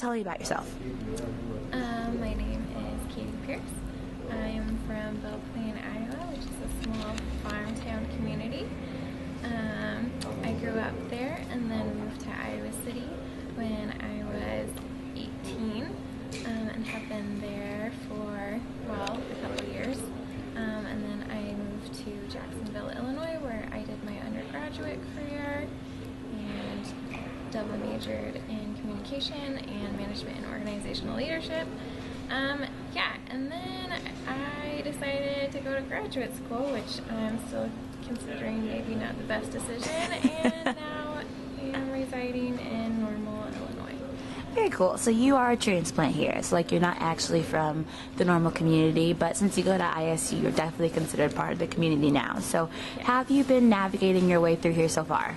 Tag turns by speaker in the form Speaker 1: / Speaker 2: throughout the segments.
Speaker 1: tell me about yourself.
Speaker 2: My name is Katie Pierce. I am from Belle Plaine, Iowa, which is a small farm town community. I grew up there and then moved to Iowa City when I was 18 and have been there for, well, a couple of years. And then I moved to Jacksonville, Illinois, where I did my undergraduate career and double majored in communication and management and organizational leadership. Yeah, and then I decided to go to graduate school, which I'm still considering maybe not the best decision, and now I'm residing in Normal, Illinois.
Speaker 1: Very cool. So you are a transplant here. So like you're not actually from the Normal community, but since you go to ISU, you're definitely considered part of the community now. So
Speaker 2: Yeah.
Speaker 1: how have you been navigating your way through here so far?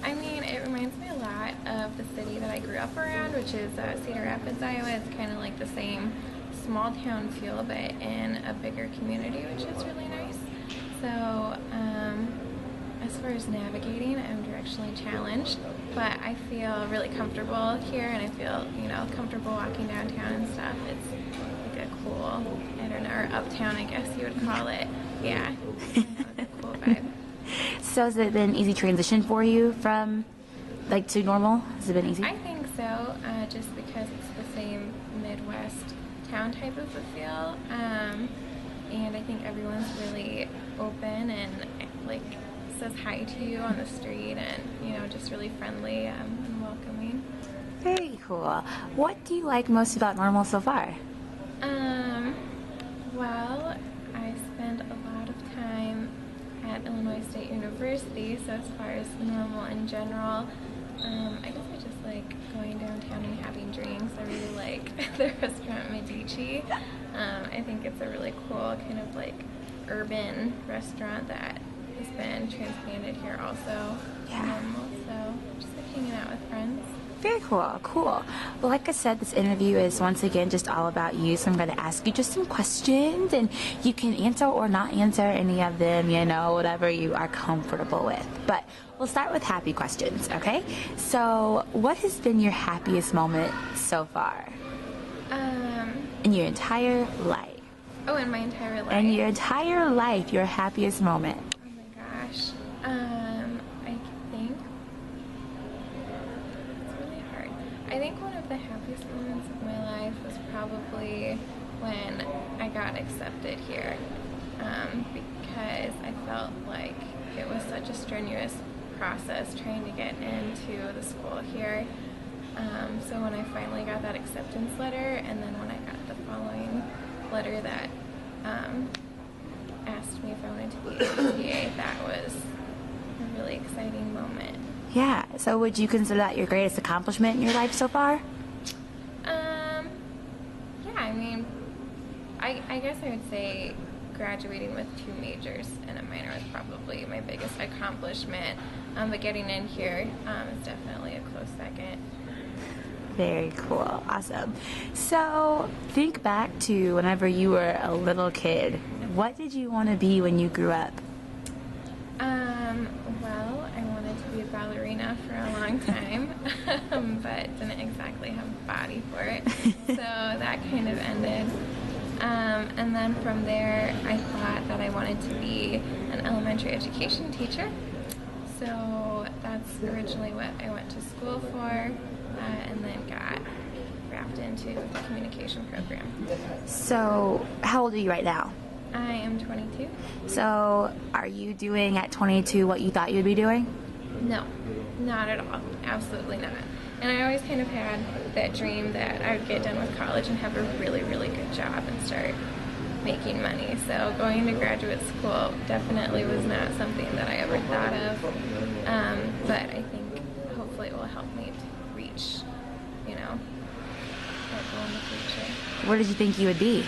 Speaker 2: I mean, it reminds me a lot of the city that I grew up around, which is Cedar Rapids, Iowa. It's kind of like the same small town feel, but in a bigger community, which is really nice. So, as far as navigating, I'm directionally challenged, but I feel really comfortable here, and I feel, comfortable walking downtown and stuff. It's like a cool, I don't know, or uptown, I guess you would call it. Yeah, it's a cool vibe.
Speaker 1: So has it been an easy transition for you from like to Normal? Has it been easy?
Speaker 2: I think so, just because it's the same Midwest town type of a feel, and I think everyone's really open and like says hi to you on the street, and just really friendly and welcoming.
Speaker 1: Very cool. What do you like most about Normal so far?
Speaker 2: Well, I spend a lot of time at Illinois State University, so as far as Normal in general, I guess I just like going downtown and having drinks. I really like the restaurant Medici. I think it's a really cool kind of like urban restaurant that has been transplanted here also.
Speaker 1: Yeah.
Speaker 2: So just like hanging out with friends.
Speaker 1: Very cool. Cool. Well, like I said, this interview is once again just all about you, so I'm going to ask you just some questions, and you can answer or not answer any of them, whatever you are comfortable with. But we'll start with happy questions, okay? So what has been your happiest moment so far? In your entire life.
Speaker 2: Oh, in my entire life?
Speaker 1: In your entire life, your happiest moment.
Speaker 2: Oh my gosh. I think one of the happiest moments of my life was probably when I got accepted here, because I felt like it was such a strenuous process trying to get into the school here. So when I finally got that acceptance letter, and then when I got the following letter that asked me if I wanted to be a TA, that was a really exciting moment.
Speaker 1: Yeah, so would you consider that your greatest accomplishment in your life so far?
Speaker 2: Yeah, I mean, I guess I would say graduating with 2 majors and a minor was probably my biggest accomplishment, but getting in here is definitely a close second.
Speaker 1: Very cool. Awesome. So think back to whenever you were a little kid. What did you want to be when you grew up?
Speaker 2: Well, I wanted to be a ballerina for a long time, but didn't exactly have a body for it, so that kind of ended. And then from there, I thought that I wanted to be an elementary education teacher, so that's originally what I went to school for, and then got wrapped into the communication program.
Speaker 1: So how old are you right now?
Speaker 2: I am 22.
Speaker 1: So are you doing at 22 what you thought you'd be doing?
Speaker 2: No, not at all. Absolutely not. And I always kind of had that dream that I would get done with college and have a really, really good job and start making money. So going to graduate school definitely was not something that I ever thought of. But I think hopefully it will help me to reach, that goal in the future.
Speaker 1: Where did you think you would be?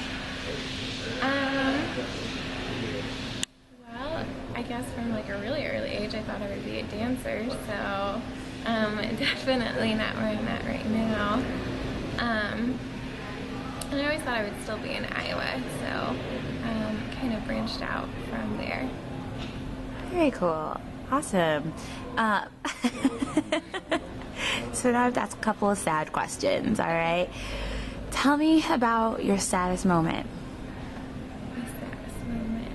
Speaker 2: Well, I guess from like a really early age, I thought I would be a dancer, so definitely not where I'm at right now. And I always thought I would still be in Iowa, so kind of branched out from there.
Speaker 1: Very cool. Awesome. So now I've asked a couple of sad questions, all right? Tell me about your saddest moment.
Speaker 2: My saddest moment.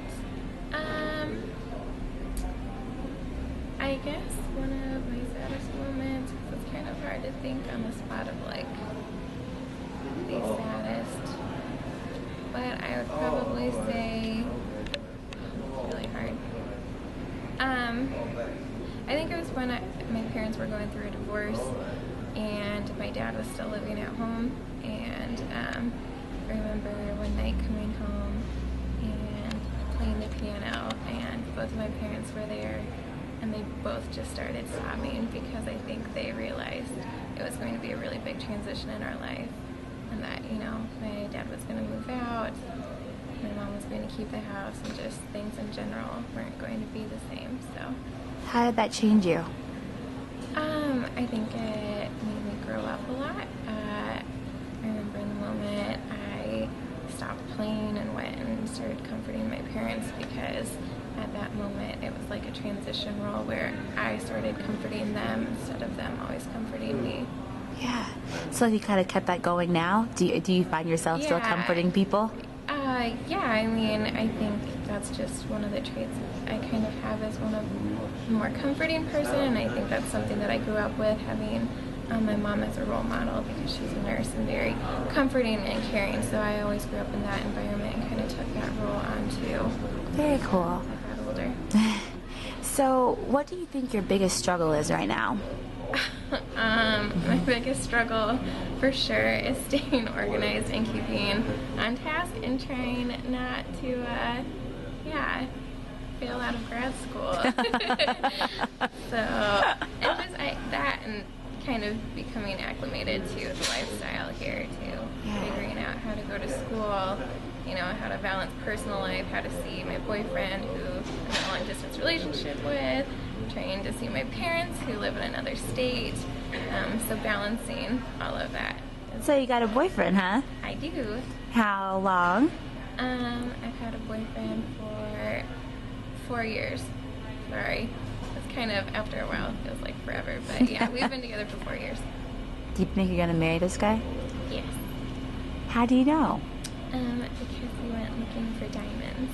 Speaker 2: I guess one of my saddest moments, 'cause it's kind of hard to think on the spot of like the saddest, but I would probably say it's really hard. I think it was when my parents were going through a divorce and my dad was still living at home, and I remember one night coming home and playing the piano, and both of my parents were there, and they both just started sobbing because I think they realized it was going to be a really big transition in our life, and that, you know, my dad was going to move out, my mom was going to keep the house, and just things in general weren't going to be the same. So
Speaker 1: How did that change you?
Speaker 2: I think it made me grow up a lot. I remember in the moment I stopped playing and went and started comforting my parents, because at that moment it was like a transition role where I started comforting them instead of them always comforting me.
Speaker 1: Yeah. So you kind of kept that going now? Do you find yourself still
Speaker 2: Yeah.
Speaker 1: comforting people?
Speaker 2: Yeah, I mean, I think that's just one of the traits I kind of have as one of a more comforting person, and I think that's something that I grew up with, having my mom as a role model, because she's a nurse and very comforting and caring, so I always grew up in that environment and kind of took that role on too
Speaker 1: Very cool.
Speaker 2: as I got older.
Speaker 1: So what do you think your biggest struggle is right now?
Speaker 2: My biggest struggle for sure is staying organized and keeping on task and trying not to, fail out of grad school. So, and just that and kind of becoming acclimated to the lifestyle here too. Figuring out how to go to school, you know, how to balance personal life, how to see my boyfriend who I'm in a long distance relationship with, trying to see my parents who live in another state. So balancing all of that.
Speaker 1: So you got a boyfriend, huh?
Speaker 2: I do.
Speaker 1: How long?
Speaker 2: I've had a boyfriend for 4 years. Sorry. It's kind of, after a while, it feels like forever. But yeah, we've been together for 4 years.
Speaker 1: Do you think you're going to marry this guy?
Speaker 2: Yes.
Speaker 1: How do you know?
Speaker 2: Because we went looking for diamonds.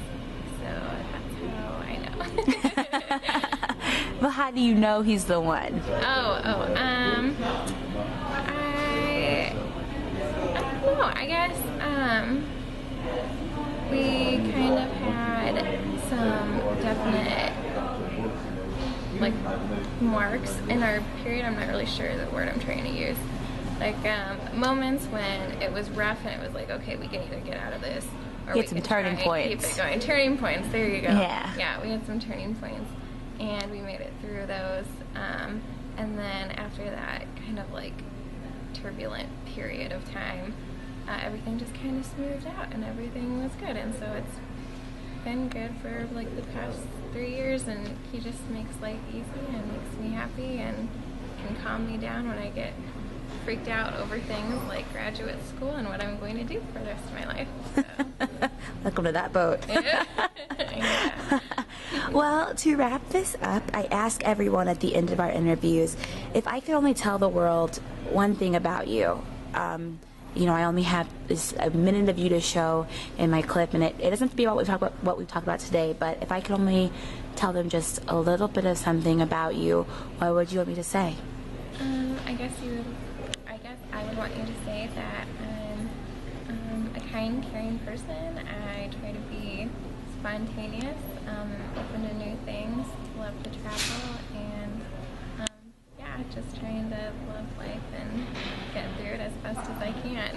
Speaker 2: So that's how I know.
Speaker 1: Well, how do you know he's the one?
Speaker 2: I don't know. I guess we kind of had some definite like marks in our period. I'm not really sure the word I'm trying to use. Like moments when it was rough and it was like, okay, we can either get out of this or
Speaker 1: You
Speaker 2: we
Speaker 1: had some
Speaker 2: can try
Speaker 1: turning
Speaker 2: and
Speaker 1: points.
Speaker 2: keep it going. Turning points. There you go.
Speaker 1: Yeah.
Speaker 2: Yeah, we had some turning points, and we made it through those. And then after that kind of like turbulent period of time, everything just kind of smoothed out and everything was good. And so it's been good for like the past 3 years, and he just makes life easy and makes me happy and can calm me down when I get freaked out over things like graduate school and what I'm going to do for the rest of my life. So.
Speaker 1: Welcome to that boat.
Speaker 2: Yeah.
Speaker 1: Well, to wrap this up, I ask everyone at the end of our interviews, if I could only tell the world one thing about you, you know, I only have a minute of you to show in my clip, and it doesn't have to be what we talked about today, but if I could only tell them just a little bit of something about you, what would you want me to say?
Speaker 2: I would want you to say that I'm a kind, caring person. I try to be spontaneous, open to new things, love to travel, and just trying to love life and get through it as best as I can.